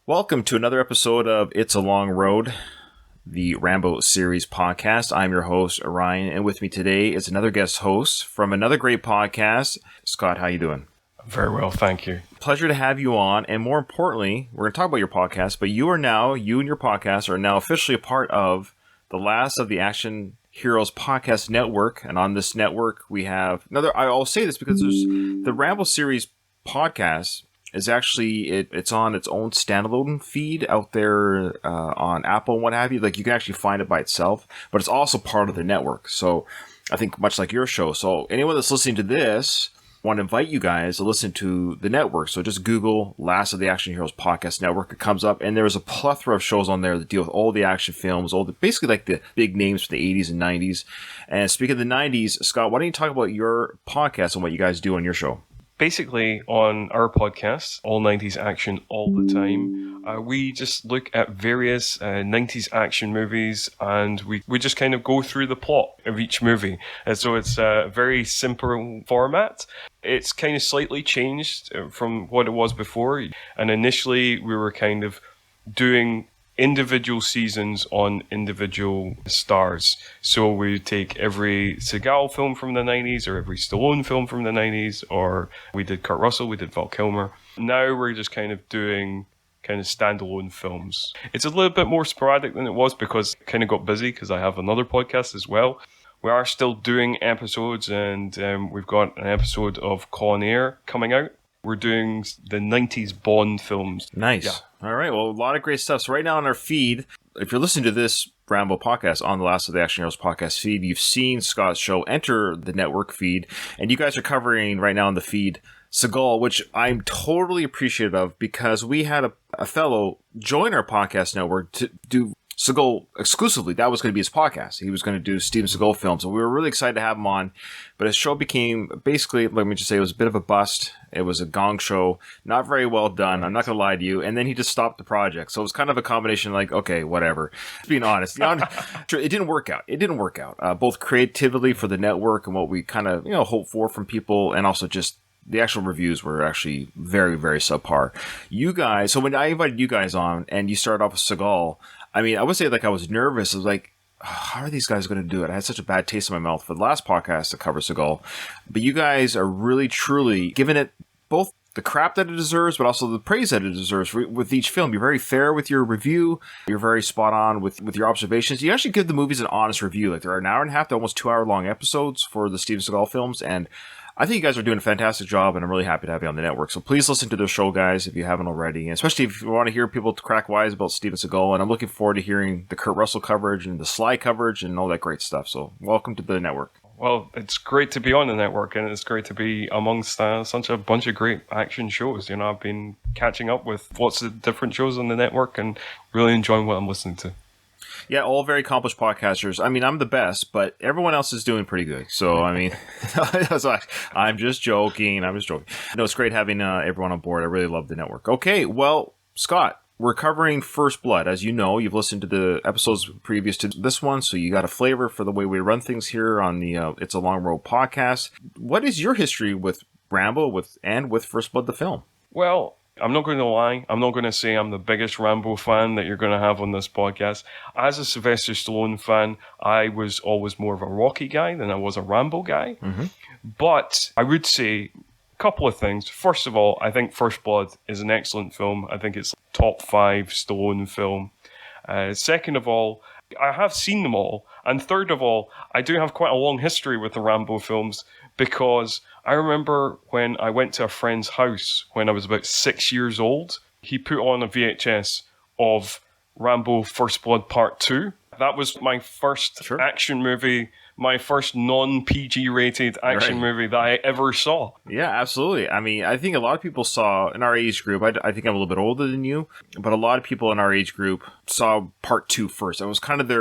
Welcome to another episode of It's a Long Road, the Rambo series podcast. I'm your host, Ryan, and with me today is another guest host from another great podcast. Scott, how you doing? Very well, thank you. Pleasure to have you on, and more importantly, we're going to talk about your podcast, but you and your podcast are now officially a part of the last of the Action Heroes podcast network, and on this network we have another, I'll say this because there's the Rambo series podcast is actually it's on its own standalone feed out there on Apple and what have you. Like you can actually find it by itself, but it's also part of the network. So I think much like your show. So anyone that's listening to this, I want to invite you guys to listen to the network. So just Google Last of the Action Heroes Podcast Network. It comes up, and there's a plethora of shows on there that deal with all the action films, basically like the big names from the 80s and 90s. And speaking of the 90s, Scott, why don't you talk about your podcast and what you guys do on your show? Basically, on our podcast, All 90s Action All the Time, we just look at various 90s action movies, and we just kind of go through the plot of each movie. And so it's a very simple format. It's kind of slightly changed from what it was before. And initially, we were kind of doing individual seasons on individual stars. So we take every Seagal film from the 90s or every Stallone film from the 90s, or we did Kurt Russell, we did Val Kilmer. Now we're just kind of doing kind of standalone films. It's a little bit more sporadic than it was because it kind of got busy because I have another podcast as well. We are still doing episodes, and we've got an episode of Con Air coming out. We're doing the 90s Bond films. Nice. Yeah. All right. Well, a lot of great stuff. So right now on our feed, if you're listening to this Rambo podcast on the Last of the Action Heroes podcast feed, you've seen Scott's show enter the network feed, and you guys are covering right now on the feed Seagal, which I'm totally appreciative of because we had a fellow join our podcast network to do Seagal exclusively. That was going to be his podcast. He was going to do Steven Seagal films, and we were really excited to have him on. But his show became basically, let me just say, it was a bit of a bust. It was a gong show, not very well done. I'm not going to lie to you. And then he just stopped the project. So it was kind of a combination like, okay, whatever. Being honest, it didn't work out. It didn't work out, both creatively for the network and what we kind of hope for from people, and also just the actual reviews were actually very, very subpar. You guys, so when I invited you guys on and you started off with Seagal, I mean, I would say like I was nervous. I was like, how are these guys going to do it? I had such a bad taste in my mouth for the last podcast to cover Seagal. But you guys are really, truly giving it both the crap that it deserves, but also the praise that it deserves with each film. You're very fair with your review. You're very spot on with your observations. You actually give the movies an honest review. Like there are an hour and a half to almost 2 hour long episodes for the Steven Seagal films. And I think you guys are doing a fantastic job, and I'm really happy to have you on the network. So please listen to the show, guys, if you haven't already, and especially if you want to hear people crack wise about Steven Seagal. And I'm looking forward to hearing the Kurt Russell coverage and the Sly coverage and all that great stuff. So welcome to the network. Well, it's great to be on the network, and it's great to be amongst such a bunch of great action shows. I've been catching up with lots of different shows on the network and really enjoying what I'm listening to. Yeah, all very accomplished podcasters. I mean, I'm the best, but everyone else is doing pretty good. So, I mean, I'm just joking. No, it's great having everyone on board. I really love the network. Okay, well, Scott, we're covering First Blood. As you know, you've listened to the episodes previous to this one, so you got a flavor for the way we run things here on the It's a Long Road podcast. What is your history with Rambo and with First Blood, the film? Well, I'm not going to lie. I'm not going to say I'm the biggest Rambo fan that you're going to have on this podcast. As a Sylvester Stallone fan, I was always more of a Rocky guy than I was a Rambo guy. Mm-hmm. But I would say a couple of things. First of all, I think First Blood is an excellent film. I think it's top 5 Stallone film. Second of all, I have seen them all. And third of all, I do have quite a long history with the Rambo films because I remember when I went to a friend's house when I was about 6 years old, he put on a VHS of Rambo First Blood Part 2. That was my first action movie, my first non-PG rated action movie that I ever saw. Yeah, absolutely. I mean, I think a lot of people saw in our age group, I think I'm a little bit older than you, but a lot of people in our age group saw Part 2 first. It was kind of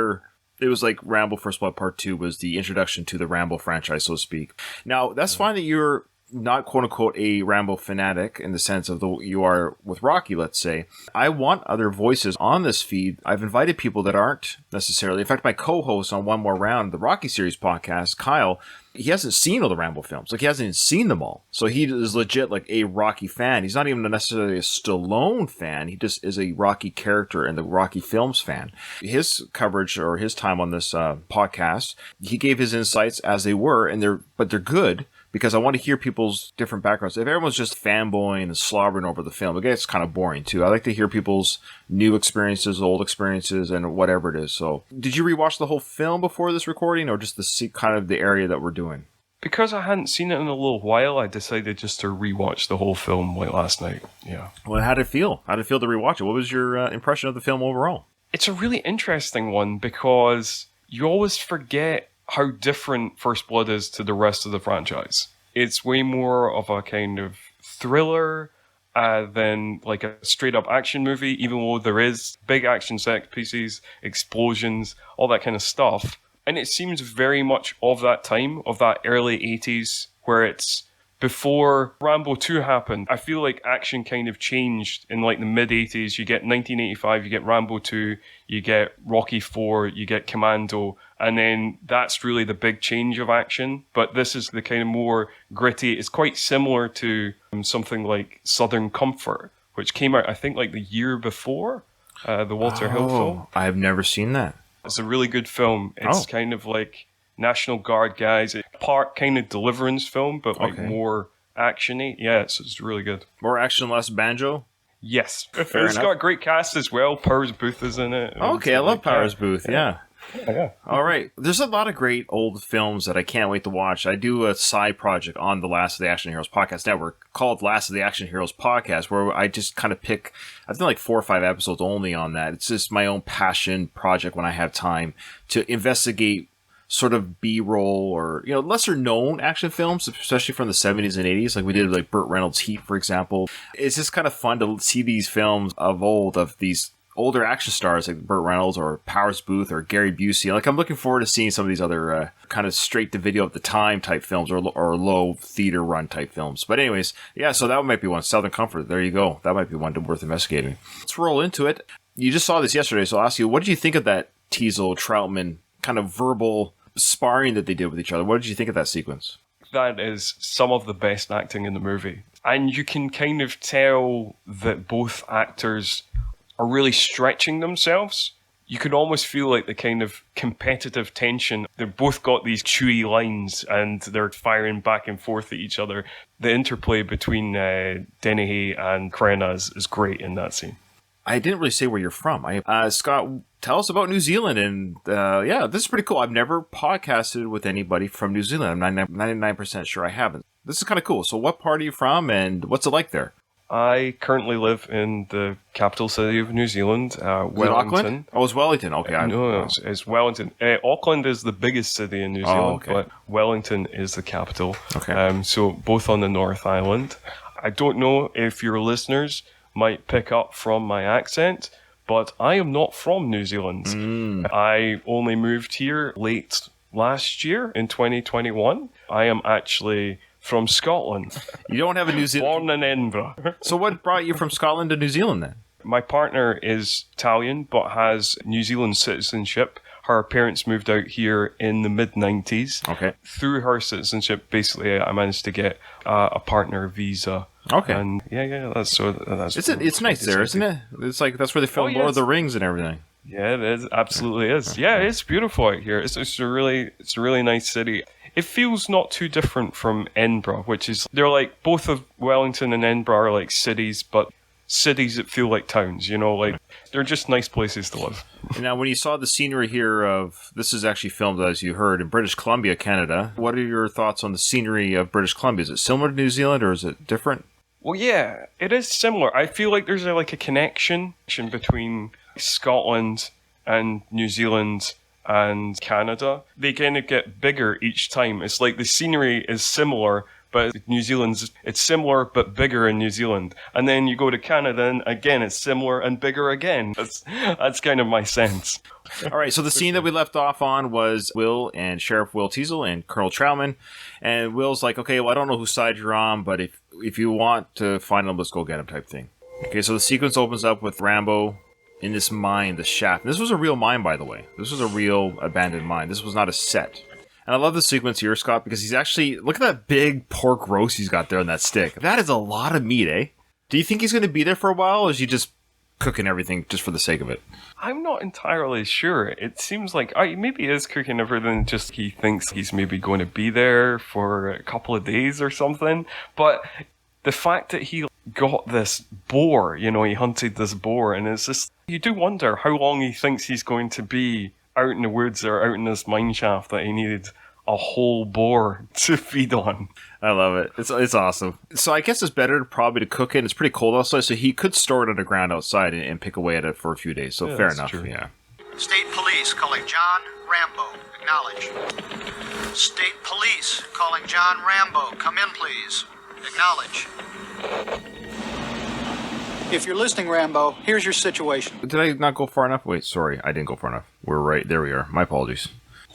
it was like Rambo First Blood Part 2 was the introduction to the Rambo franchise, so to speak. Now, that's fine that you're not quote unquote a Rambo fanatic in the sense of you are with Rocky, let's say, I want other voices on this feed. I've invited people that aren't necessarily. In fact, my co-host on One More Round, the Rocky series podcast, Kyle, he hasn't seen all the Rambo films. Like, he hasn't even seen them all. So he is legit like a Rocky fan. He's not even necessarily a Stallone fan. He just is a Rocky character and the Rocky films fan. His coverage or his time on this podcast, he gave his insights as they were, and they're good. Because I want to hear people's different backgrounds. If everyone's just fanboying and slobbering over the film, it gets kind of boring too. I like to hear people's new experiences, old experiences, and whatever it is. So, did you rewatch the whole film before this recording, or just kind of the area that we're doing? Because I hadn't seen it in a little while, I decided just to rewatch the whole film like last night. Yeah. Well, how did it feel? How did it feel to rewatch it? What was your impression of the film overall? It's a really interesting one because you always forget how different First Blood is to the rest of the franchise. It's way more of a kind of thriller than like a straight up action movie, even though there is big action set pieces, explosions, all that kind of stuff. And it seems very much of that time, of that early 80s, where it's before Rambo 2 happened. I feel like action kind of changed in like the mid 80s. You get 1985, you get Rambo 2, you get Rocky 4, you get Commando, and then that's really the big change of action. But this is the kind of more gritty. It's quite similar to something like Southern Comfort, which came out, I think, like the year before the Walter Hill film. I have never seen that. It's a really good film. It's kind of like National Guard guys. It's part kind of Deliverance film, but like more action-y. Yeah, it's really good. More action, less banjo? Yes. It's got a great cast as well. Powers Booth is in it. Okay, I love Powers Booth, yeah. Yeah. All right. There's a lot of great old films that I can't wait to watch. I do a side project on the Last of the Action Heroes Podcast Network called Last of the Action Heroes Podcast, where I just kind of pick, I've done like 4 or 5 episodes only on that. It's just my own passion project when I have time to investigate sort of B-roll or, lesser known action films, especially from the 70s and 80s. Like we did like Burt Reynolds' Heat, for example. It's just kind of fun to see these films of old, of these older action stars like Burt Reynolds or Powers Booth or Gary Busey. Like, I'm looking forward to seeing some of these other kind of straight to video at the time type films or low theater run type films. But anyways, yeah, so that might be one. Southern Comfort, there you go. That might be one worth investigating. Let's roll into it. You just saw this yesterday, so I'll ask you, what did you think of that Teasel Troutman kind of verbal sparring that they did with each other? What did you think of that sequence? That is some of the best acting in the movie. And you can kind of tell that both actors are really stretching themselves. You can almost feel like the kind of competitive tension. They've both got these chewy lines and they're firing back and forth at each other. The interplay between Dennehy and Crenna is great in that scene. I didn't really say where you're from. Scott, tell us about New Zealand. And yeah, this is pretty cool. I've never podcasted with anybody from New Zealand. I'm 99% sure I haven't. This is kind of cool. So what part are you from and what's it like there? I currently live in the capital city of New Zealand, Wellington. Oh, it's Wellington. Okay. No, it's Wellington. Auckland is the biggest city in New Zealand, but Wellington is the capital. Okay. So both on the North Island. I don't know if your listeners might pick up from my accent, but I am not from New Zealand. I only moved here late last year in 2021. I am actually from Scotland. You don't have a New Zealand... Born in Edinburgh. So what brought you from Scotland to New Zealand then? My partner is Italian, but has New Zealand citizenship. Her parents moved out here in the mid-90s. Okay. Through her citizenship, basically, I managed to get a partner visa. Okay. And that's it's nice there, isn't it? It's like, that's where they filmed Lord of the Rings and everything. Yeah, it is. Absolutely is. Yeah, it's beautiful out here. It's a really nice city. It feels not too different from Edinburgh, which is, they're like, both of Wellington and Edinburgh are like cities, but cities that feel like towns, like they're just nice places to live. Now, when you saw the scenery here of, this is actually filmed, as you heard, in British Columbia, Canada, what are your thoughts on the scenery of British Columbia? Is it similar to New Zealand or is it different? Well, yeah, it is similar. I feel like there's a connection between Scotland and New Zealand and Canada. They kind of get bigger each time. It's like the scenery is similar, but New Zealand's, it's similar but bigger in New Zealand. And then you go to Canada and again, it's similar and bigger again. That's kind of my sense. All right, so the scene that we left off on was Will and Sheriff Will Teasel and Colonel Trowman. And Will's like, okay, well, I don't know whose side you're on, but if you want to find him, let's go get him type thing. Okay, so the sequence opens up with Rambo in this mine, the shaft. And this was a real mine, by the way. This was a real abandoned mine. This was not a set. And I love the sequence here, Scott, because he's actually... Look at that big pork roast he's got there on that stick. That is a lot of meat, eh? Do you think he's going to be there for a while, or is he just cooking everything just for the sake of it? I'm not entirely sure. It seems like maybe he is cooking everything, just he thinks he's maybe going to be there for a couple of days or something. But the fact that he got this boar, he hunted this boar, and it's just... You do wonder how long he thinks he's going to be out in the woods or out in this mine shaft that he needed a whole boar to feed on. I love it. It's awesome. So I guess it's better probably to cook it. It's pretty cold outside, so he could store it underground outside and pick away at it for a few days. So fair enough. True. Yeah. State Police calling John Rambo. Acknowledge. State Police calling John Rambo. Come in, please. Acknowledge. If you're listening, Rambo, here's your situation. Did I not go far enough? Wait, sorry. I didn't go far enough. We're right. There we are. My apologies.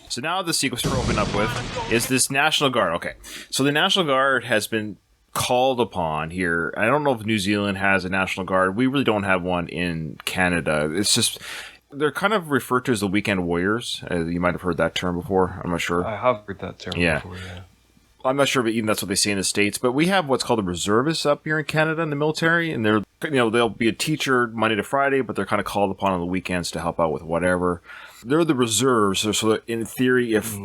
So now the sequence we're opening up with is this National Guard. Okay. So the National Guard has been called upon here. I don't know if New Zealand has a National Guard. We really don't have one in Canada. It's just... They're kind of referred to as the weekend warriors. You might have heard that term before. I'm not sure. I have heard that term before, yeah. I'm not sure if even that's what they say in the States, but we have what's called the reservists up here in Canada in the military, and they're, they'll be a teacher Monday to Friday, but they're kind of called upon on the weekends to help out with whatever. They're the reserves, so in theory, if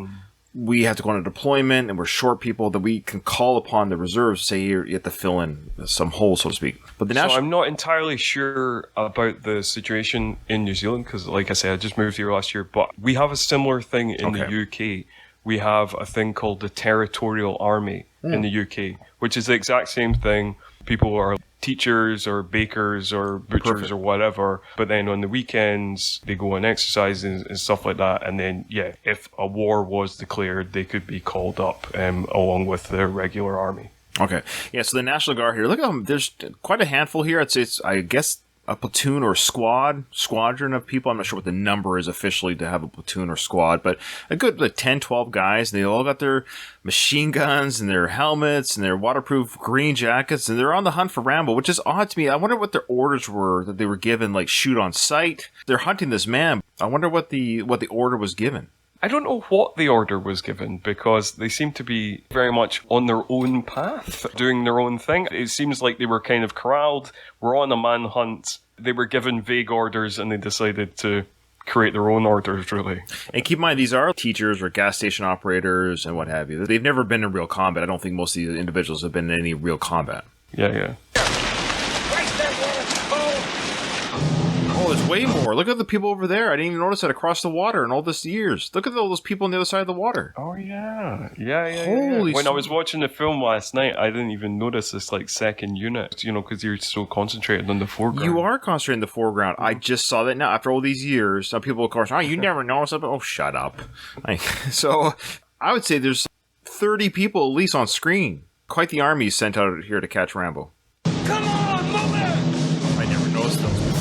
we have to go on a deployment and we're short people, that we can call upon the reserves, say you have to fill in some holes, so to speak. But So I'm not entirely sure about the situation in New Zealand, because like I said, I just moved here last year, but we have a similar thing in the UK. We have a thing called the Territorial Army in the UK, which is the exact same thing. People are teachers or bakers or butchers or whatever, but then on the weekends, they go on exercises and stuff like that. And then, if a war was declared, they could be called up along with the regular army. Okay. Yeah, so the National Guard here, look at them. There's quite a handful here. It's I guess, a platoon or squadron of people. I'm not sure what the number is officially to have a platoon or squad, but a good 10, 12 guys. And they all got their machine guns and their helmets and their waterproof green jackets, and they're on the hunt for Rambo, which is odd to me. I wonder what their orders were that they were given, like shoot on sight. They're hunting this man. I wonder what the order was given. I don't know what the order was given, because they seem to be very much on their own path, doing their own thing. It seems like they were kind of corralled, were on a manhunt, they were given vague orders, and they decided to create their own orders, really. And keep in mind, these are teachers or gas station operators and what have you. They've never been in real combat. I don't think most of these individuals have been in any real combat. Yeah. Oh, there's way more. Look at the people over there. I didn't even notice that across the water in all this years. Look at all those people on the other side of the water. Oh, yeah. Yeah. Holy When I was watching the film last night, I didn't even notice this, second unit, because you're so concentrated on the foreground. You are concentrating on the foreground. I just saw that now. After all these years, some people, of course, you never noticed it. Oh, shut up. So, I would say there's 30 people at least on screen. Quite the army sent out here to catch Rambo. Come on, move it! I never noticed those people.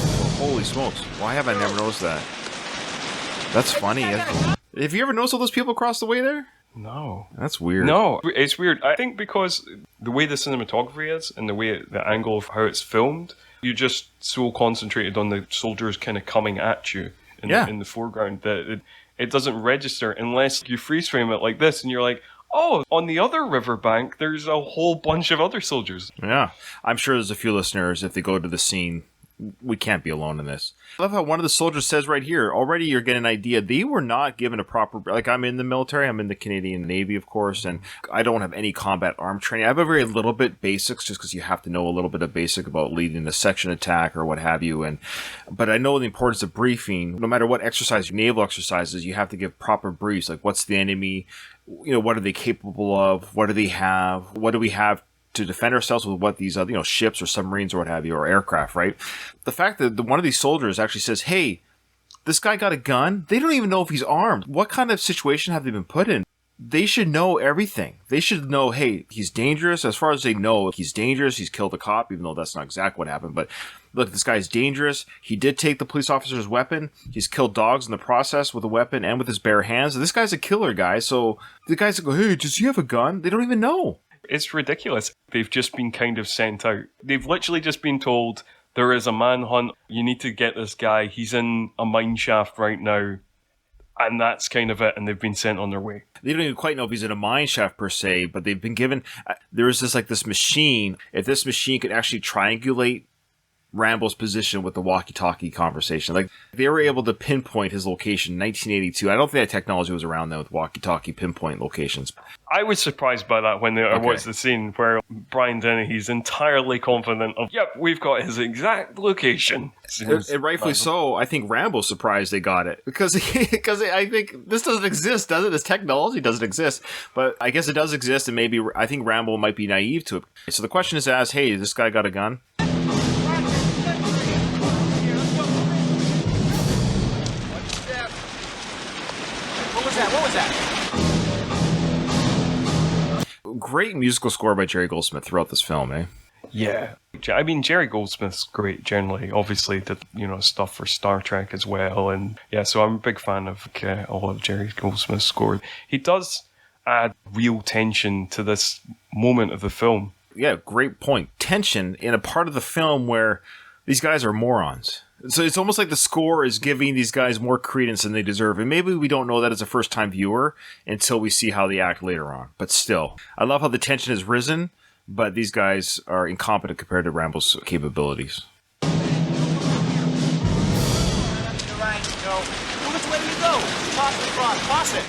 Holy smokes. Why have I never noticed that? That's funny. Have you ever noticed all those people across the way there? No. That's weird. No, it's weird. I think because the way the cinematography is and the angle of how it's filmed, you're just so concentrated on the soldiers kind of coming at you in the foreground that it doesn't register unless you freeze frame it like this and you're like, oh, on the other riverbank, there's a whole bunch of other soldiers. Yeah. I'm sure there's a few listeners, if they go to the scene, we can't be alone in this. I love how one of the soldiers says right here, already you're getting an idea, they were not given a proper, I'm in the military, I'm in the Canadian Navy, of course, and I don't have any combat arm training. I have a very little bit basics, just because you have to know a little bit of basic about leading a section attack or what have you. But I know the importance of briefing. No matter what exercise, naval exercises, you have to give proper briefs, like what's the enemy, what are they capable of, what do they have, what do we have to defend ourselves with what these other, ships or submarines or what have you, or aircraft, right? The fact that one of these soldiers actually says, hey, this guy got a gun. They don't even know if he's armed. What kind of situation have they been put in? they should know everything. They should know, hey, he's dangerous. As far as they know, he's dangerous. He's killed a cop, even though that's not exactly what happened. But look, this guy's dangerous. He did take the police officer's weapon. He's killed dogs in the process with a weapon and with his bare hands. This guy's a killer, guy. So the guys that go, hey, does he have a gun? They don't even know. It's ridiculous. They've just been kind of sent out. They've literally just been told, there is a manhunt. You need to get this guy. He's in a mine shaft right now. And that's kind of it. And they've been sent on their way. They don't even quite know if he's in a mine shaft per se, but they've been given, there is this machine. If this machine could actually triangulate Rambo's position with the walkie-talkie conversation. Like, they were able to pinpoint his location in 1982. I don't think that technology was around then with walkie-talkie pinpoint locations. I was surprised by that when I watched the scene where Brian Dennehy's entirely confident of, yep, we've got his exact location. And rightfully so. I think Rambo's surprised they got it. Because I think this doesn't exist, does it? This technology doesn't exist. But I guess it does exist, and maybe I think Rambo might be naive to it. So the question is asked, hey, this guy got a gun? What was that? Great musical score by Jerry Goldsmith throughout this film, eh? Yeah. I mean, Jerry Goldsmith's great generally. Obviously, did, stuff for Star Trek as well. And yeah, so I'm a big fan of all of Jerry Goldsmith's score. He does add real tension to this moment of the film. Yeah, great point. Tension in a part of the film where these guys are morons. So it's almost like the score is giving these guys more credence than they deserve. And maybe we don't know that as a first-time viewer until we see how they act later on. But still, I love how the tension has risen, but these guys are incompetent compared to Rambo's capabilities. Right, no. Which way do you go? Toss the front. Toss it.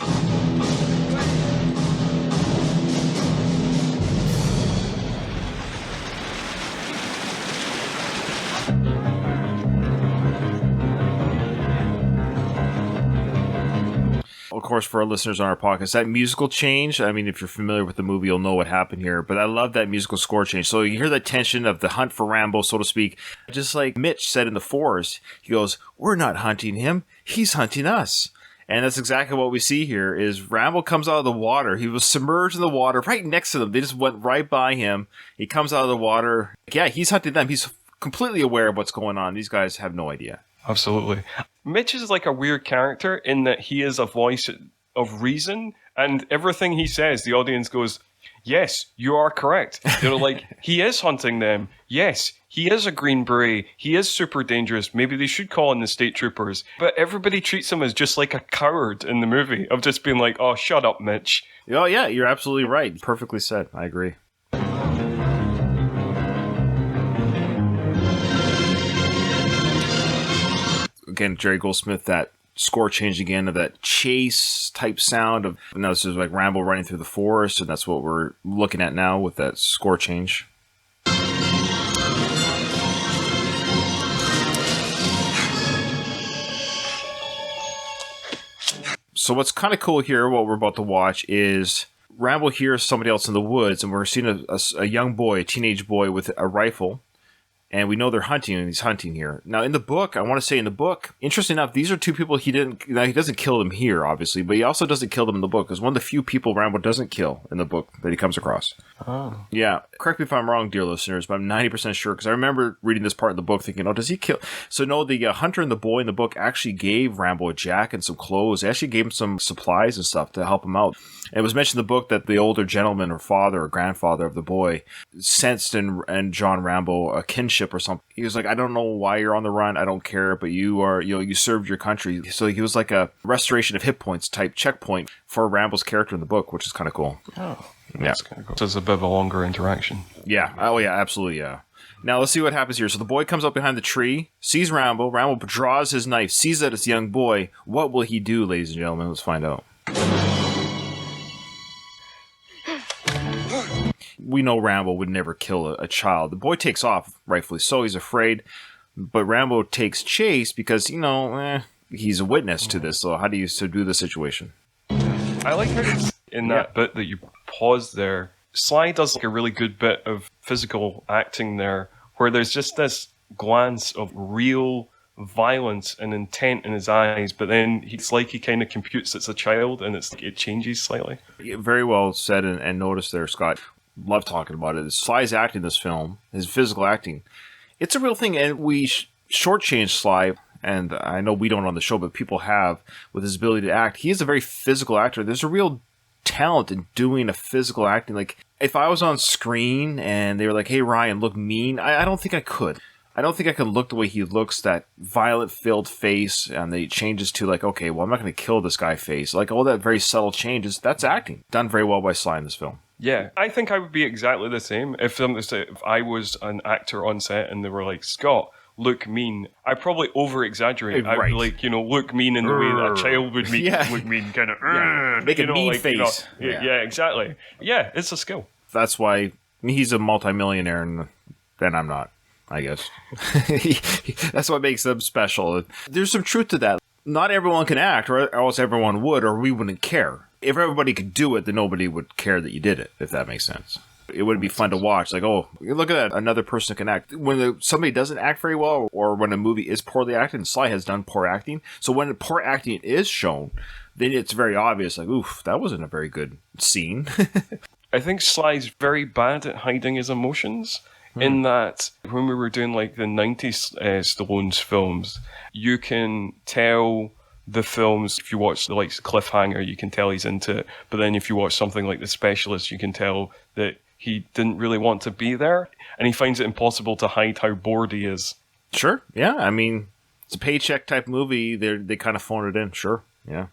Of course, for our listeners on our podcast, that musical change, I mean, if you're familiar with the movie, you'll know what happened here, but I love that musical score change. So you hear that tension of the hunt for Rambo, so to speak. Just like Mitch said in The Forest, he goes, we're not hunting him, he's hunting us. And that's exactly what we see here, is Rambo comes out of the water. He was submerged in the water right next to them. They just went right by him. He comes out of the water. Yeah, he's hunting them. He's completely aware of what's going on. These guys have no idea. Absolutely. Mitch is like a weird character in that he is a voice of reason, and everything he says, the audience goes, yes, you are correct. They're like, he is hunting them. Yes, he is a Green Beret. He is super dangerous. Maybe they should call in the state troopers. But everybody treats him as just like a coward in the movie, of just being like, oh, shut up, Mitch. Oh, yeah, you're absolutely right. Perfectly said. I agree. Again, Jerry Goldsmith, that score change again of that chase type sound of, now this is like Rambo running through the forest, and that's what we're looking at now with that score change. So what's kind of cool here, what we're about to watch, is Rambo hears somebody else in the woods, and we're seeing a young boy, a teenage boy with a rifle. And we know they're hunting, and he's hunting here. Now, in the book, I want to say in the book, interesting enough, these are two people he doesn't kill them here, obviously, but he also doesn't kill them in the book, because one of the few people Rambo doesn't kill in the book that he comes across. Oh. Yeah. Correct me if I'm wrong, dear listeners, but I'm 90% sure, because I remember reading this part in the book thinking, oh, does he kill? So no, the hunter and the boy in the book actually gave Rambo a jacket and some clothes. They actually gave him some supplies and stuff to help him out. And it was mentioned in the book that the older gentleman or father or grandfather of the boy sensed in John Rambo a kinship or something. He was like, I don't know why you're on the run. I don't care, but you are, you served your country. So he was like a restoration of hit points type checkpoint for Rambo's character in the book, which is kind of cool. Oh, yeah. That's kind of cool. So it's a bit of a longer interaction. Yeah. Oh, yeah, absolutely, yeah. Now, let's see what happens here. So the boy comes up behind the tree, sees Rambo. Rambo draws his knife, sees that it's a young boy. What will he do, ladies and gentlemen? Let's find out. We know Rambo would never kill a child. The boy takes off, rightfully so. He's afraid. But Rambo takes chase because, he's a witness to this. So how do you subdue the situation? I like how it's in that bit that you pause there. Sly does like a really good bit of physical acting there, where there's just this glance of real violence and intent in his eyes, but then it's like he kind of computes it's a child, and it changes slightly. Very well said and noticed there, Scott. Love talking about it. Sly's acting in this film, his physical acting, it's a real thing, and we shortchange Sly. And I know we don't on the show, but people have, with his ability to act. He is a very physical actor. There's a real talent in doing a physical acting. Like, if I was on screen and they were like, hey, Ryan, look mean, I don't think I could. I don't think I could look the way he looks, that violent-filled face, and then it changes to like, okay, well, I'm not going to kill this guy face. Like, all that very subtle changes, that's acting. Done very well by Sly in this film. Yeah, I think I would be exactly the same if I was an actor on set and they were like, Scott, look mean. I probably over-exaggerate. Right. I'd be like, look mean in the way that a child would look mean, kind of, make a mean face. Yeah, exactly. Yeah, it's a skill. That's why he's a multimillionaire, and then I'm not, I guess. That's what makes them special. There's some truth to that. Not everyone can act, or else everyone would, or we wouldn't care. If everybody could do it, then nobody would care that you did it, if that makes sense. It wouldn't be fun to watch. Like, oh, look at that, another person can act. When somebody doesn't act very well, or when a movie is poorly acted, and Sly has done poor acting, so when poor acting is shown, then it's very obvious, like, oof, that wasn't a very good scene. I think Sly's very bad at hiding his emotions, in that when we were doing like the 90s Stallone's films, you can tell the films, if you watch the likes of Cliffhanger, you can tell he's into it, but then if you watch something like The Specialist, you can tell that he didn't really want to be there, and he finds it impossible to hide how bored he is. Sure, yeah, I mean, it's a paycheck type movie, they kind of phone it in, sure, yeah.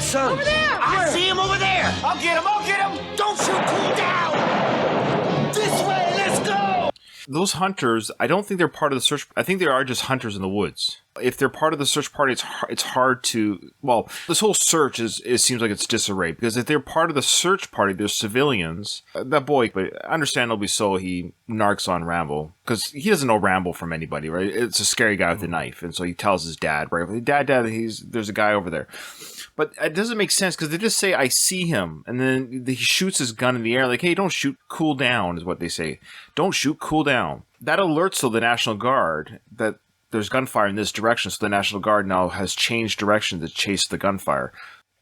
Son. Over there! I see him over there! I'll get him! Don't shoot, cool down! This way, let's go! Those hunters, I don't think they're part of the search. I think they are just hunters in the woods. If they're part of the search party, it's hard to... Well, this whole search it seems like it's disarray. Because if they're part of the search party, they're civilians. That boy, but understandably so, he narcs on Rambo. Because he doesn't know Rambo from anybody, right? It's a scary guy with a knife. And so he tells his dad, right? Dad, there's a guy over there. But it doesn't make sense because they just say, I see him. And then he shoots his gun in the air. Like, hey, don't shoot, cool down is what they say. Don't shoot, cool down. That alerts the National Guard that there's gunfire in this direction. So the National Guard now has changed direction to chase the gunfire.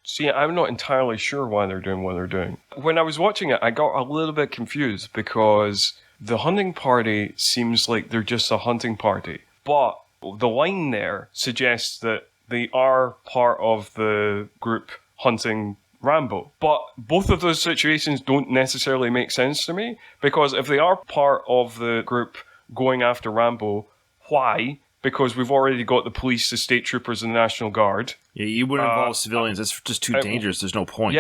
See, I'm not entirely sure why they're doing what they're doing. When I was watching it, I got a little bit confused because the hunting party seems like they're just a hunting party. But the line there suggests that they are part of the group hunting Rambo. But both of those situations don't necessarily make sense to me, because if they are part of the group going after Rambo, why? Because we've already got the police, the state troopers, and the National Guard. Yeah, you wouldn't involve civilians. That's just too dangerous. There's no point.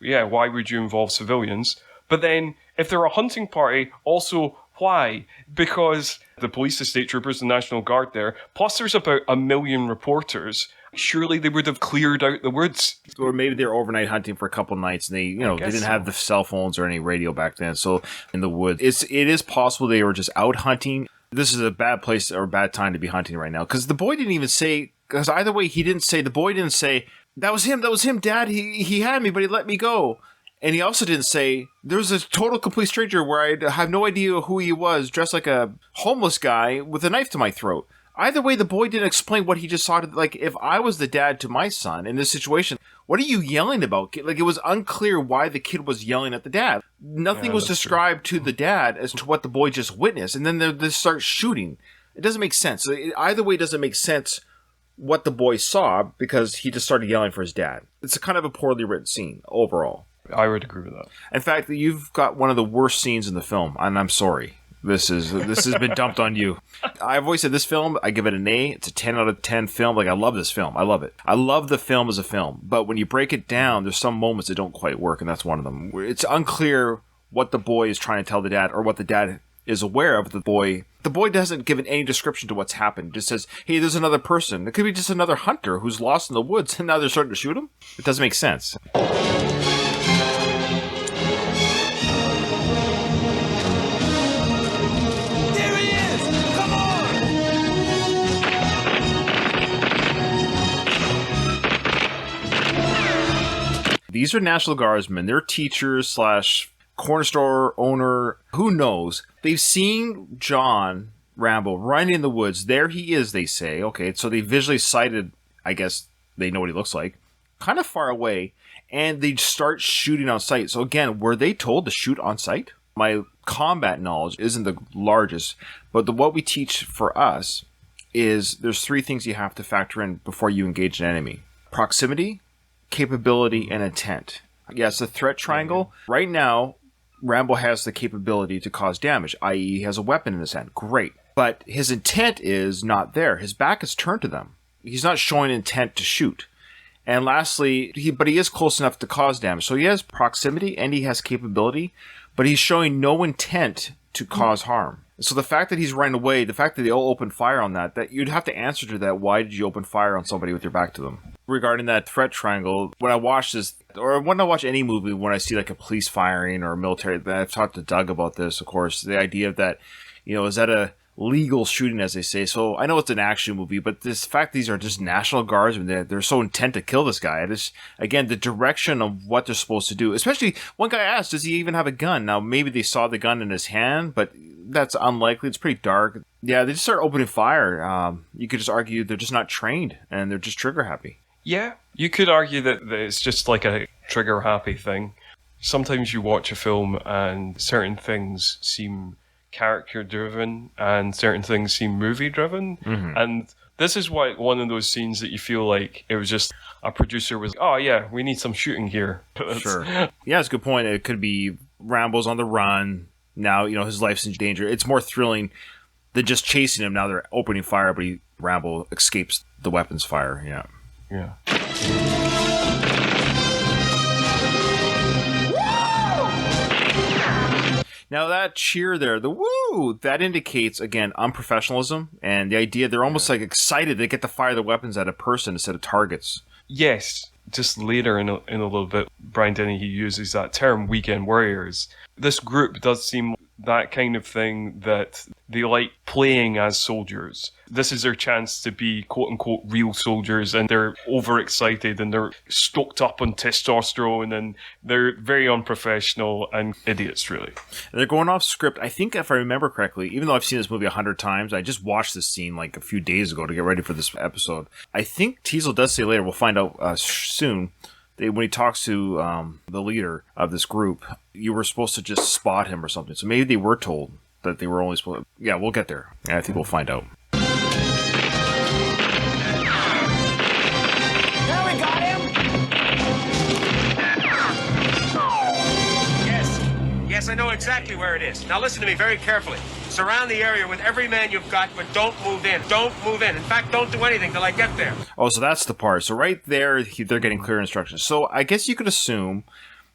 Yeah, why would you involve civilians? But then, if they're a hunting party, also, why? Because the police, the state troopers, the National Guard there, plus there's about 1 million reporters. Surely they would have cleared out the woods. Or maybe they're overnight hunting for a couple nights, and they didn't have the cell phones or any radio back then. So in the woods, it is possible they were just out hunting. This is a bad place or a bad time to be hunting right now, because the boy didn't even say. Because either way, the boy didn't say that was him, Dad. He had me, but he let me go. And he also didn't say, there was a total complete stranger where I have no idea who he was, dressed like a homeless guy with a knife to my throat. Either way, the boy didn't explain what he just saw. Like, if I was the dad to my son in this situation, what are you yelling about? Like, it was unclear why the kid was yelling at the dad. Nothing was described to the dad as to what the boy just witnessed. And then they start shooting. It doesn't make sense. Either way, it doesn't make sense what the boy saw, because he just started yelling for his dad. It's a kind of a poorly written scene overall. I would agree with that. In fact, you've got one of the worst scenes in the film, and I'm sorry. This has been dumped on you. I've always said this film, I give it an A. It's a 10 out of 10 film. Like, I love this film. I love it. I love the film as a film. But when you break it down, there's some moments that don't quite work, and that's one of them. It's unclear what the boy is trying to tell the dad, or what the dad is aware of the boy. The boy doesn't give any description to what's happened. It just says, hey, there's another person. It could be just another hunter who's lost in the woods, and now they're starting to shoot him. It doesn't make sense. These are National Guardsmen. They're teachers slash corner store owner. Who knows? They've seen John Rambo running in the woods. There he is, they say. Okay, so they visually sighted, I guess they know what he looks like, kind of far away, and they start shooting on sight. So again, were they told to shoot on sight? My combat knowledge isn't the largest, but what we teach for us is there's 3 things you have to factor in before you engage an enemy: proximity, capability, and intent. Yeah, it's a threat triangle. Right now, Rambo has the capability to cause damage, i.e. he has a weapon in his hand. Great. But his intent is not there. His back is turned to them. He's not showing intent to shoot. And lastly, he is close enough to cause damage. So he has proximity and he has capability, but he's showing no intent to cause harm. So the fact that he's running away, the fact that they all open fire on that you'd have to answer to that. Why did you open fire on somebody with your back to them? Regarding that threat triangle, when I watch this, or when I watch any movie, when I see like a police firing or a military, I've talked to Doug about this, of course, the idea of that, is that a legal shooting, as they say? So I know it's an action movie, but this fact these are just National Guards and they're so intent to kill this guy. It is, again, the direction of what they're supposed to do. Especially one guy asked, does he even have a gun? Now maybe they saw the gun in his hand, but that's unlikely. It's pretty dark. Yeah, they just start opening fire. You could just argue they're just not trained and they're just trigger happy. Yeah, you could argue that it's just like a trigger happy thing. Sometimes you watch a film and certain things seem character driven and certain things seem movie driven, and this is why one of those scenes that you feel like it was just a producer was, oh yeah, we need some shooting here. Sure. Yeah, it's a good point. It could be Rambo's on the run now, his life's in danger. It's more thrilling than just chasing him. Now they're opening fire, but Rambo escapes the weapons fire. Yeah. Now that cheer there, the woo, that indicates, again, unprofessionalism and the idea they're almost like excited they get to fire the weapons at a person instead of targets. Yes, just later in a little bit, Brian Denny, he uses that term, weekend warriors. This group does seem that kind of thing that they like playing as soldiers. This is their chance to be quote-unquote real soldiers, and they're overexcited and they're stoked up on testosterone and they're very unprofessional and idiots, really. And they're going off script. I think if I remember correctly, even though I've seen this movie 100 times, I just watched this scene like a few days ago to get ready for this episode. I think Teasel does say later, we'll find out soon, when he talks to the leader of this group, you were supposed to just spot him or something. So maybe they were told that they were only supposed to... Yeah, we'll get there. I think we'll find out. There we got him! Yes, I know exactly where it is. Now listen to me very carefully. Surround the area with every man you've got, but don't move in. Don't move in. In fact, don't do anything till I get there. Oh, so that's the part. So right there, they're getting clear instructions. So I guess you could assume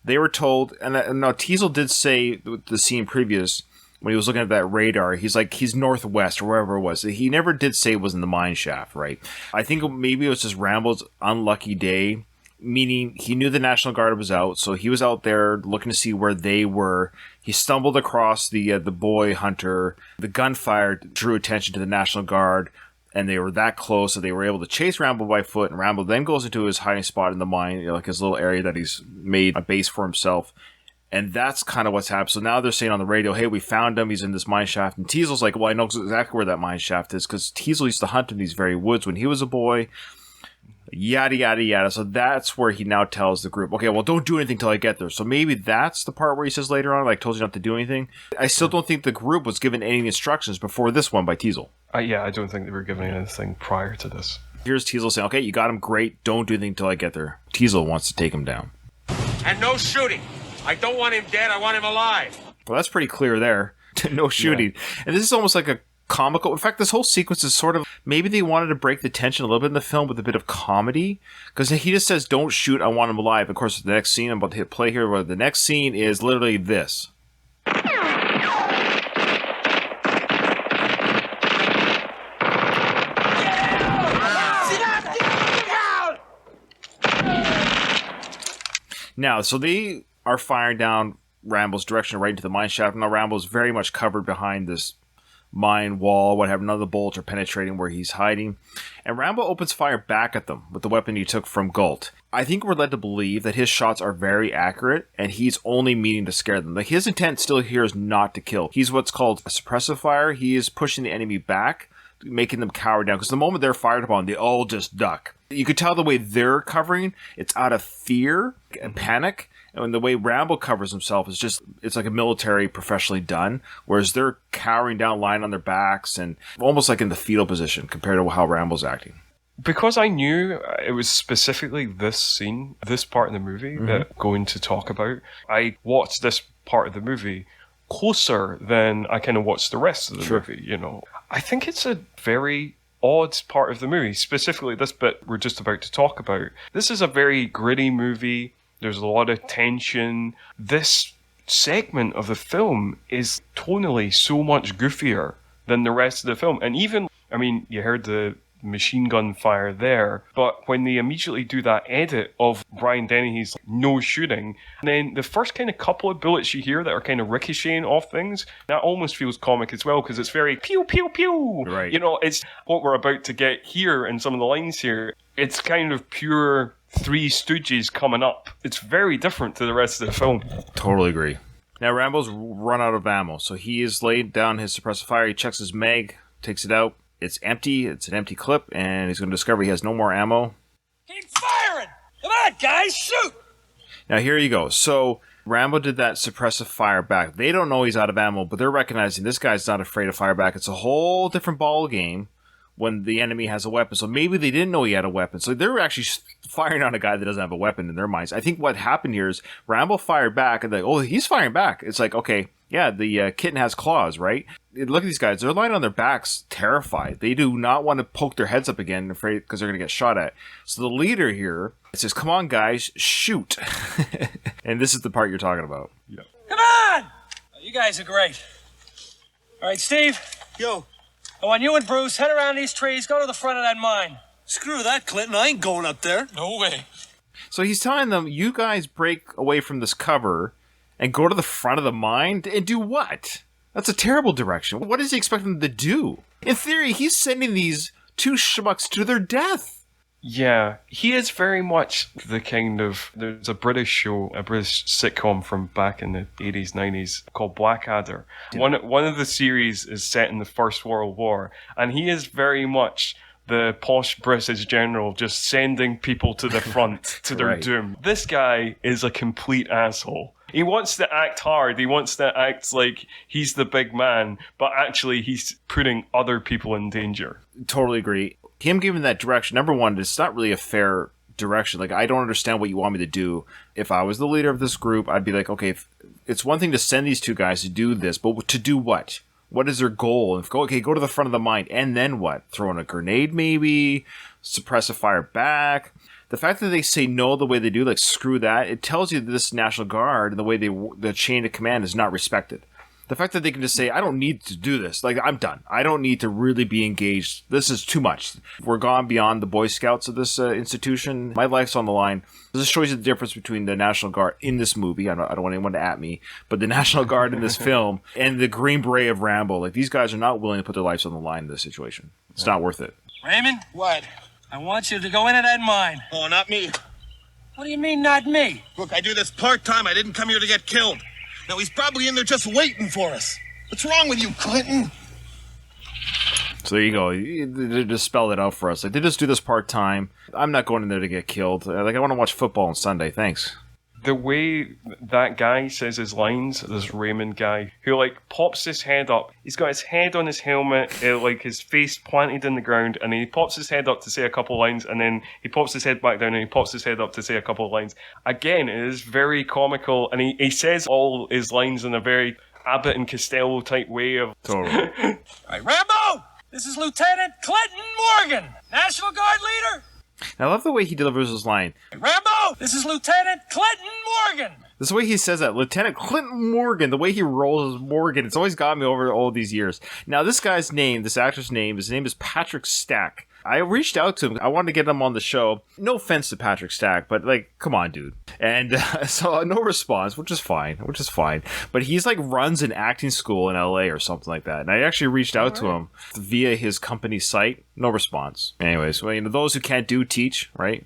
they were told, and now Teasel did say the scene previous, when he was looking at that radar, he's northwest or wherever it was. He never did say it was in the mine shaft, right? I think maybe it was just Rambo's unlucky day, meaning he knew the National Guard was out, so he was out there looking to see where they were. He stumbled across the boy hunter. The gunfire drew attention to the National Guard, and they were that close, so they were able to chase Rambo by foot, and Rambo then goes into his hiding spot in the mine, like his little area that he's made a base for himself. And that's kind of what's happened. So now they're saying on the radio, hey, we found him. He's in this mine shaft. And Teasel's like, well, I know exactly where that mine shaft is because Teasel used to hunt in these very woods when he was a boy. Yada, yada, yada. So that's where he now tells the group, okay, well, don't do anything till I get there. So maybe that's the part where he says later on, like, told you not to do anything. I still don't think the group was given any instructions before this one by Teasel. Yeah, I don't think they were given anything prior to this. Here's Teasel saying, okay, you got him, great. Don't do anything till I get there. Teasel wants to take him down. And no shooting. I don't want him dead. I want him alive. Well, that's pretty clear there. No shooting. Yeah. And this is almost like a comical... In fact, this whole sequence is sort of... Maybe they wanted to break the tension a little bit in the film with a bit of comedy. Because he just says, don't shoot, I want him alive. Of course, the next scene, I'm about to hit play here, where the next scene is literally this. Now, so they are firing down Rambo's direction right into the mine shaft. Now, Rambo's very much covered behind this mine wall, whatever. None of the bullets are penetrating where he's hiding. And Rambo opens fire back at them with the weapon he took from Galt. I think we're led to believe that his shots are very accurate and he's only meaning to scare them. Like, his intent still here is not to kill. He's what's called a suppressive fire. He is pushing the enemy back, making them cower down. Because the moment they're fired upon, they all just duck. You could tell the way they're covering, it's out of fear and panic. And the way Rambo covers himself is just, it's like a military professionally done. Whereas they're cowering down, lying on their backs, and almost like in the fetal position compared to how Rambo's acting. Because I knew it was specifically this scene, this part of the movie that I'm going to talk about, I watched this part of the movie closer than I kind of watched the rest of the movie, you know. I think it's a very odd part of the movie, specifically this bit we're just about to talk about. This is a very gritty movie. There's a lot of tension. This segment of the film is tonally so much goofier than the rest of the film. And even, I mean, you heard the machine gun fire there, but when they immediately do that edit of Brian Dennehy's no shooting, and then the first kind of couple of bullets you hear that are kind of ricocheting off things, that almost feels comic as well, because it's very pew pew pew. Right. You know, it's what we're about to get here in some of the lines here. It's kind of pure Three Stooges coming up. It's very different to the rest of the film. Totally agree. Now, Rambo's run out of ammo, so he has laid down his suppressive fire. He checks his mag, takes it out. It's empty. It's an empty clip, and he's going to discover he has no more ammo. Keep firing! Come on, guys, shoot! Now, here you go. So, Rambo did that suppressive fire back. They don't know he's out of ammo, but they're recognizing this guy's not afraid to fire back. It's a whole different ball game when the enemy has a weapon. So maybe they didn't know he had a weapon. So they're actually firing on a guy that doesn't have a weapon in their minds. I think what happened here is Rambo fired back, and he's firing back. It's like, okay, yeah, the kitten has claws, right? Look at these guys. They're lying on their backs, terrified. They do not want to poke their heads up again, afraid because they're going to get shot at. So the leader here says, come on, guys, shoot. And this is the part you're talking about. Yeah. Come on! You guys are great. All right, Steve. Yo. I want you and Bruce, head around these trees, go to the front of that mine. Screw that, Clinton. I ain't going up there. No way. So he's telling them, you guys break away from this cover and go to the front of the mine and do what? That's a terrible direction. What does he expect them to do? In theory, he's sending these two schmucks to their death. Yeah, he is very much the kind of... There's a British show, a British sitcom from back in the 80s, 90s called Blackadder. Yeah. One of the series is set in the First World War, and he is very much the posh British general just sending people to the front to their doom. This guy is a complete asshole. He wants to act hard. He wants to act like he's the big man, but actually he's putting other people in danger. Totally agree. Him giving that direction, number one, it's not really a fair direction. Like, I don't understand what you want me to do. If I was the leader of this group, I'd be like, okay, it's one thing to send these two guys to do this, but to do what? What is their goal? And go to the front of the mine, and then what? Throw in a grenade, maybe? Suppress a fire back? The fact that they say no the way they do, like, screw that, it tells you that this National Guard and the way the chain of command is not respected. The fact that they can just say, I don't need to do this. Like, I'm done. I don't need to really be engaged. This is too much. We're gone beyond the Boy Scouts of this institution. My life's on the line. This shows you the difference between the National Guard in this movie. I don't want anyone to at me. But the National Guard in this film and the Green Beret of Rambo. Like, these guys are not willing to put their lives on the line in this situation. It's not worth it. Raymond? What? I want you to go into that mine. Oh, not me. What do you mean, not me? Look, I do this part-time. I didn't come here to get killed. Now, he's probably in there just waiting for us. What's wrong with you, Clinton? So there you go. They just spelled it out for us. Like, they just do this part-time. I'm not going in there to get killed. Like, I want to watch football on Sunday. Thanks. The way that guy says his lines, this Raymond guy, who, like, pops his head up. He's got his head on his helmet, like, his face planted in the ground, and he pops his head up to say a couple lines, and then he pops his head back down, and he pops his head up to say a couple of lines. Again, it is very comical, and he says all his lines in a very Abbott and Costello type way of... Totally. All right, Rambo! This is Lieutenant Clinton Morgan, National Guard leader. I love the way he delivers his line. Rambo! This is Lieutenant Clinton Morgan! This is the way he says that. Lieutenant Clinton Morgan. The way he rolls Morgan. It's always got me over all these years. Now, this guy's name, this actor's name, his name is Patrick Stack. I reached out to him. I wanted to get him on the show. No offense to Patrick Stack, but like, come on, dude. And so no response, which is fine. But he's like runs an acting school in LA or something like that. And I actually reached out to him via his company's site. No response. Anyways, well, those who can't do teach, right?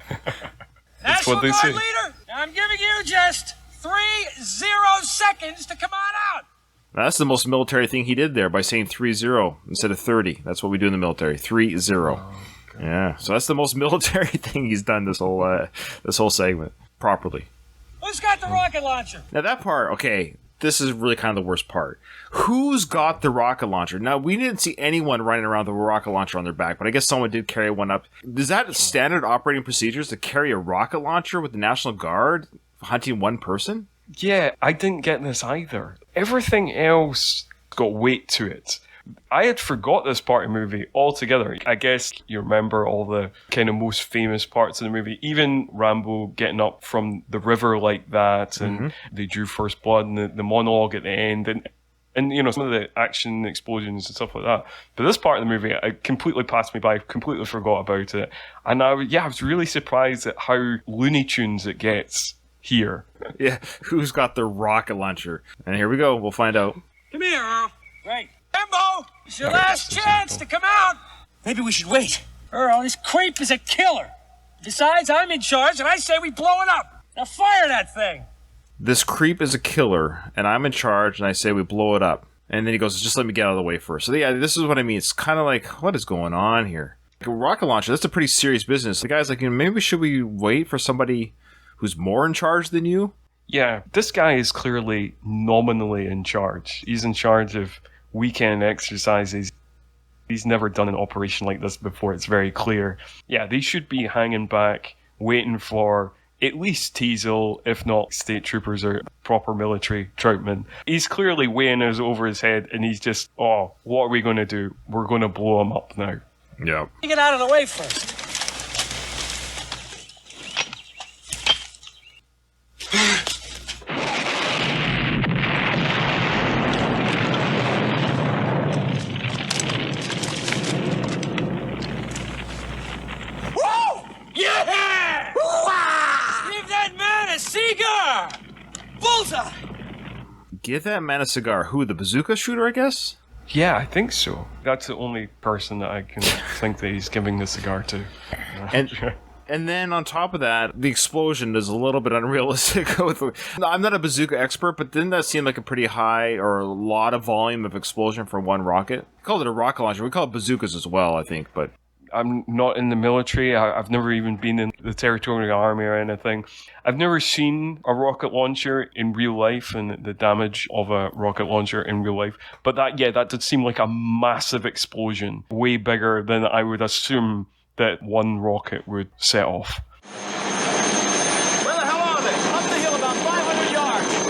That's National what they Guard say. leader, I'm giving you just 30 seconds to come on out. Now, that's the most military thing he did there by saying 3-0 instead of 30. That's what we do in the military. 3-0. Yeah. So that's the most military thing he's done this whole segment properly. Who's got the rocket launcher? Now that part, okay, this is really kind of the worst part. Who's got the rocket launcher? Now, we didn't see anyone running around with a rocket launcher on their back, but I guess someone did carry one up. Is that standard operating procedures to carry a rocket launcher with the National Guard hunting one person? Yeah, I didn't get this either. Everything else got weight to it. I had forgot this part of the movie altogether. I guess you remember all the kind of most famous parts of the movie. Even Rambo getting up from the river like that, and they drew first blood, and the monologue at the end, and some of the action explosions and stuff like that. But this part of the movie, I completely passed me by. Completely forgot about it. And I was really surprised at how Looney Tunes it gets here. Yeah, who's got the rocket launcher? And here we go. We'll find out. Come here, Earl. Right. Rambo, it's your last chance to come out. Maybe we should wait. Earl, this creep is a killer. Besides, I'm in charge, and I say we blow it up. Now fire that thing. This creep is a killer, and I'm in charge, and I say we blow it up. And then he goes, just let me get out of the way first. So yeah, this is what I mean. It's kind of like, what is going on here? Like a rocket launcher, that's a pretty serious business. The guy's like, maybe should we wait for somebody who's more in charge than you? Yeah, this guy is clearly nominally in charge. He's in charge of weekend exercises. He's never done an operation like this before, it's very clear. Yeah, they should be hanging back, waiting for at least Teasel, if not state troopers or proper military troutmen. He's clearly weighing us over his head, and he's just, what are we going to do? We're going to blow him up now. Yeah. Get out of the way first. Give that man a cigar. Who, the bazooka shooter, I guess? Yeah, I think so. That's the only person that I can think that he's giving the cigar to. And then on top of that, the explosion is a little bit unrealistic. I'm not a bazooka expert, but didn't that seem like a pretty high or a lot of volume of explosion for one rocket? We called it a rocket launcher. We call it bazookas as well, I think, but... I'm not in the military. I've never even been in the Territorial Army or anything. I've never seen a rocket launcher in real life and the damage of a rocket launcher in real life. But that did seem like a massive explosion, way bigger than I would assume that one rocket would set off. Where the hell are they? Up the hill about 500 yards.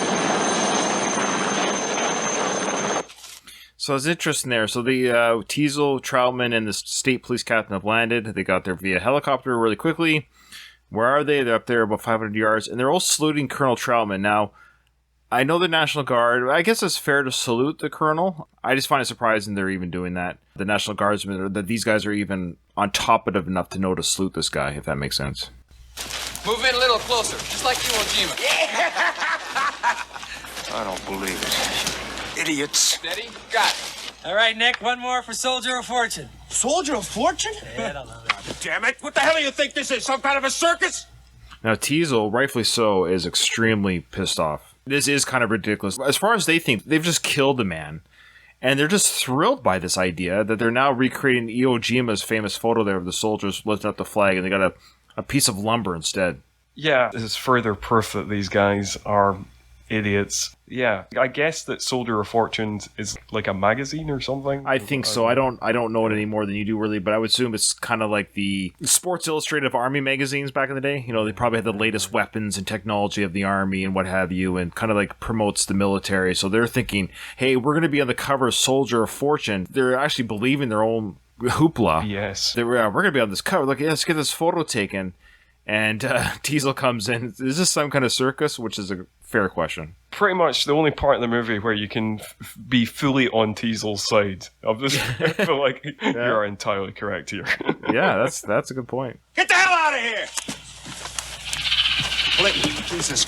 So it's interesting there. So the Teasel, Troutman, and the state police captain have landed. They got there via helicopter really quickly. Where are they? They're up there about 500 yards, and they're all saluting Colonel Troutman. Now, I know the National Guard. I guess it's fair to salute the colonel. I just find it surprising they're even doing that. The National Guardsmen, that these guys are even on top of it enough to know to salute this guy, if that makes sense. Move in a little closer, just like Iwo Jima. I don't believe it. Idiots. Steady, got it. All right, Nick, one more for Soldier of Fortune. Soldier of Fortune? Yeah, I don't know. Damn it! What the hell do you think this is? Some kind of a circus? Now, Teasel, rightfully so, is extremely pissed off. This is kind of ridiculous. As far as they think, they've just killed a man. And they're just thrilled by this idea that they're now recreating Iwo Jima's famous photo there of the soldiers lifting up the flag, and they got a piece of lumber instead. Yeah, this is further proof that these guys are idiots. Yeah, I guess that Soldier of Fortune is like a magazine or something. I think so. I don't know it any more than you do, really, but I would assume it's kind of like the Sports Illustrated of Army magazines back in the day. You know, they probably had the latest weapons and technology of the Army and what have you, and kind of like promotes the military. So they're thinking, hey, we're going to be on the cover of Soldier of Fortune. They're actually believing their own hoopla. Yes. We're going to be on this cover. Look, let's get this photo taken. And Teasel comes in. Is this some kind of circus? Which is a fair question. Pretty much the only part of the movie where you can be fully on Teasel's side. I feel like you're entirely correct here. Yeah, that's a good point. Get the hell out of here! Clinton, Jesus.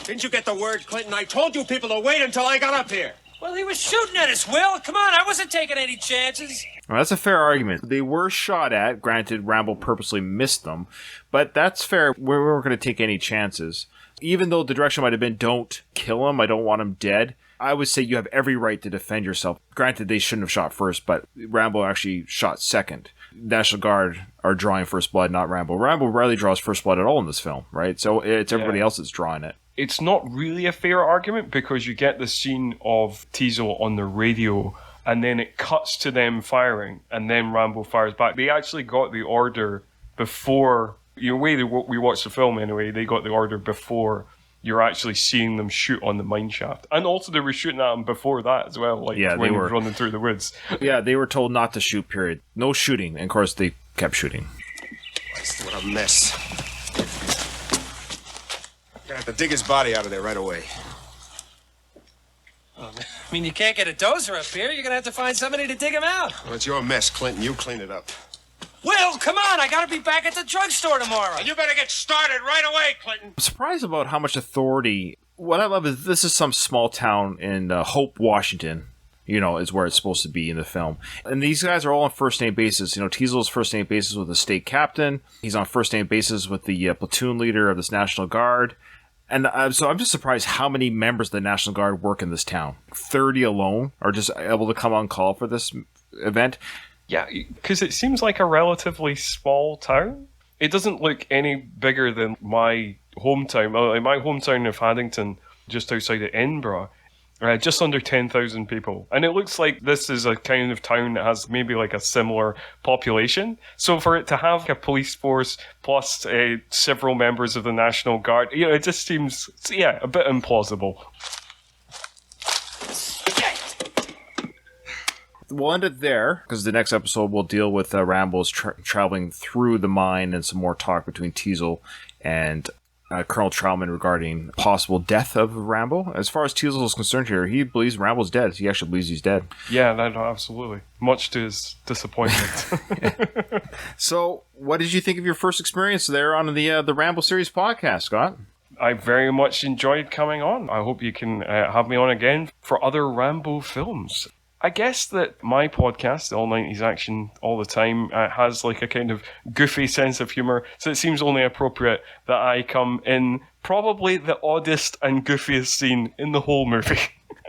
Didn't you get the word, Clinton? I told you people to wait until I got up here. Well, he was shooting at us, Will. Come on, I wasn't taking any chances. Well, that's a fair argument. They were shot at. Granted, Rambo purposely missed them, but that's fair. We weren't going to take any chances. Even though the direction might have been, don't kill him, I don't want him dead, I would say you have every right to defend yourself. Granted, they shouldn't have shot first, but Rambo actually shot second. National Guard are drawing first blood, not Rambo. Rambo rarely draws first blood at all in this film, right? So it's everybody else that's drawing it. It's not really a fair argument because you get the scene of Teasel on the radio and then it cuts to them firing and then Rambo fires back. They actually got the order before, the way we watched the film anyway, they got the order before you're actually seeing them shoot on the mine shaft. And also they were shooting at him before that as well, like when he was running through the woods. Yeah, they were told not to shoot, period. No shooting. And of course, they kept shooting. What a mess. Gonna have to dig his body out of there right away. I mean, you can't get a dozer up here. You're gonna have to find somebody to dig him out. Well, it's your mess, Clinton. You clean it up. Will, come on. I gotta be back at the drugstore tomorrow. And you better get started right away, Clinton. I'm surprised about how much authority... What I love is this is some small town in Hope, Washington, is where it's supposed to be in the film. And these guys are all on first-name basis. Teasel's first-name basis with the state captain. He's on first-name basis with the platoon leader of this National Guard. And so I'm just surprised how many members of the National Guard work in this town. 30 alone are just able to come on call for this event. Yeah, because it seems like a relatively small town. It doesn't look any bigger than my hometown. My hometown of Haddington, just outside of Edinburgh, just under 10,000 people. And it looks like this is a kind of town that has maybe like a similar population. So for it to have a police force plus several members of the National Guard, it just seems, a bit implausible. We'll end it there, because the next episode will deal with Rambo's traveling through the mine and some more talk between Teasel and Colonel Trautman regarding possible death of Rambo. As far as Teasel is concerned here, he believes Rambo's dead. He actually believes he's dead. Yeah, absolutely. Much to his disappointment. So, what did you think of your first experience there on the Rambo series podcast, Scott? I very much enjoyed coming on. I hope you can have me on again for other Rambo films. I guess that my podcast, All 90s Action All the Time, has like a kind of goofy sense of humour, so it seems only appropriate that I come in probably the oddest and goofiest scene in the whole movie.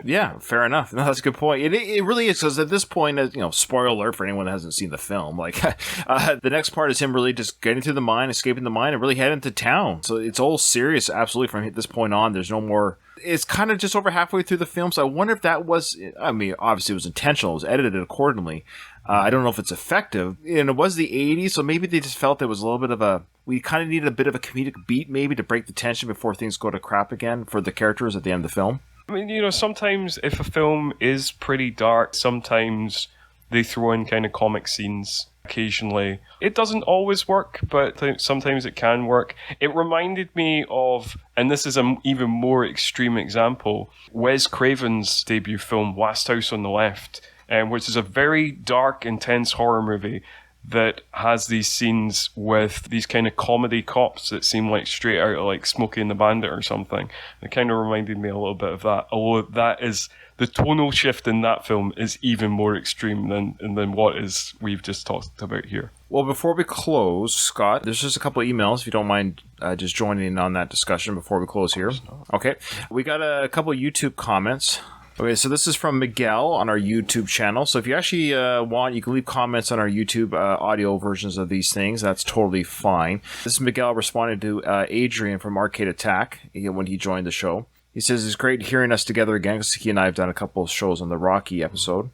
Yeah, fair enough. No, that's a good point. It really is, because at this point, spoiler alert for anyone that hasn't seen the film, the next part is him really just getting through the mine, escaping the mine, and really heading to town. So it's all serious, absolutely, from this point on. There's no more... It's kind of just over halfway through the film, so I wonder if that was... I mean, obviously it was intentional. It was edited accordingly. I don't know if it's effective. And it was the 80s, so maybe they just felt it was a little bit of a... We kind of needed a bit of a comedic beat, maybe, to break the tension before things go to crap again for the characters at the end of the film. I mean, sometimes if a film is pretty dark, sometimes they throw in kind of comic scenes occasionally. It doesn't always work, but sometimes it can work. It reminded me of, and this is an even more extreme example, Wes Craven's debut film, Last House on the Left, which is a very dark, intense horror movie that has these scenes with these kind of comedy cops that seem like straight out of like Smokey and the Bandit or something. It kind of reminded me a little bit of that, although that is... The tonal shift in that film is even more extreme than what we've just talked about here. Well, before we close, Scott, there's just a couple of emails, if you don't mind just joining in on that discussion before we close here. Okay. We got a couple of YouTube comments. Okay, so this is from Miguel on our YouTube channel. So if you actually want, you can leave comments on our YouTube audio versions of these things. That's totally fine. This is Miguel responding to Adrian from Arcade Attack when he joined the show. He says it's great hearing us together again, because he and I have done a couple of shows on the Rocky episode.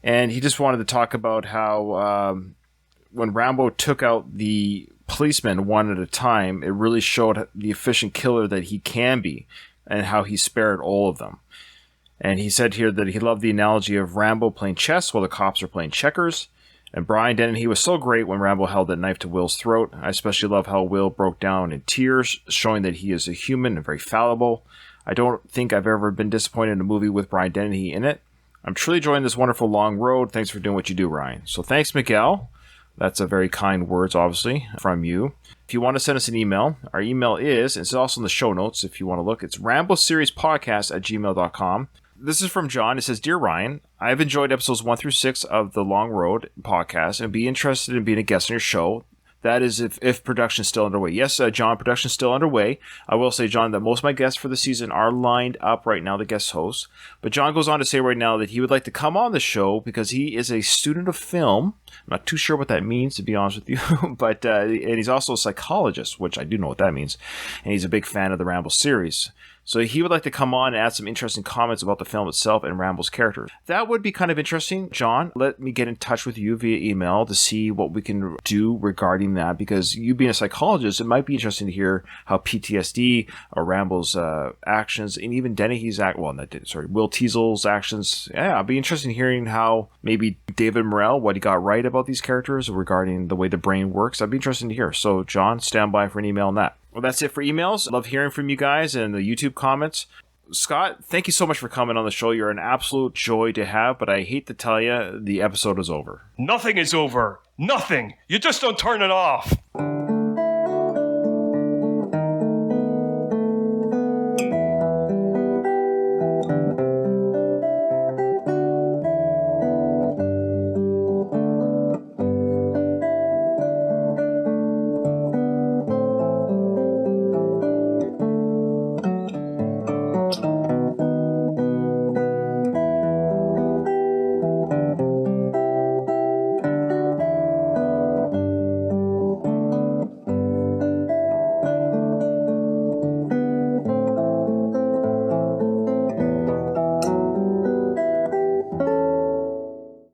And he just wanted to talk about how when Rambo took out the policemen one at a time, it really showed the efficient killer that he can be and how he spared all of them. And he said here that he loved the analogy of Rambo playing chess while the cops are playing checkers. And Brian Dennehy was so great when Rambo held that knife to Will's throat. I especially love how Will broke down in tears, showing that he is a human and very fallible. I don't think I've ever been disappointed in a movie with Brian Dennehy in it. I'm truly enjoying this wonderful long road. Thanks for doing what you do, Ryan. So thanks, Miguel. That's a very kind words, obviously, from you. If you want to send us an email, our email is, and it's also in the show notes if you want to look, it's ramboseriespodcast@gmail.com. This is from John. It says, Dear Ryan, I have enjoyed episodes 1 through 6 of the Long Road podcast and be interested in being a guest on your show. That is if production is still underway. Yes, John, production is still underway. I will say, John, that most of my guests for the season are lined up right now, the guest hosts. But John goes on to say right now that he would like to come on the show because he is a student of film. I'm not too sure what that means, to be honest with you. But and he's also a psychologist, which I do know what that means. And he's a big fan of the Rambo series. So he would like to come on and add some interesting comments about the film itself and Rambo's characters. That would be kind of interesting. John, let me get in touch with you via email to see what we can do regarding that, because you being a psychologist, it might be interesting to hear how PTSD or Rambo's actions, and even Dennehy's Will Teasel's actions. Yeah, I'd be interested in hearing how maybe David Morrell, what he got right about these characters regarding the way the brain works. I'd be interested to hear. So John, stand by for an email on that. Well, that's it for emails. Love hearing from you guys and the YouTube comments. Scott, thank you so much for coming on the show. You're an absolute joy to have, but I hate to tell you, the episode is over. Nothing is over. Nothing. You just don't turn it off.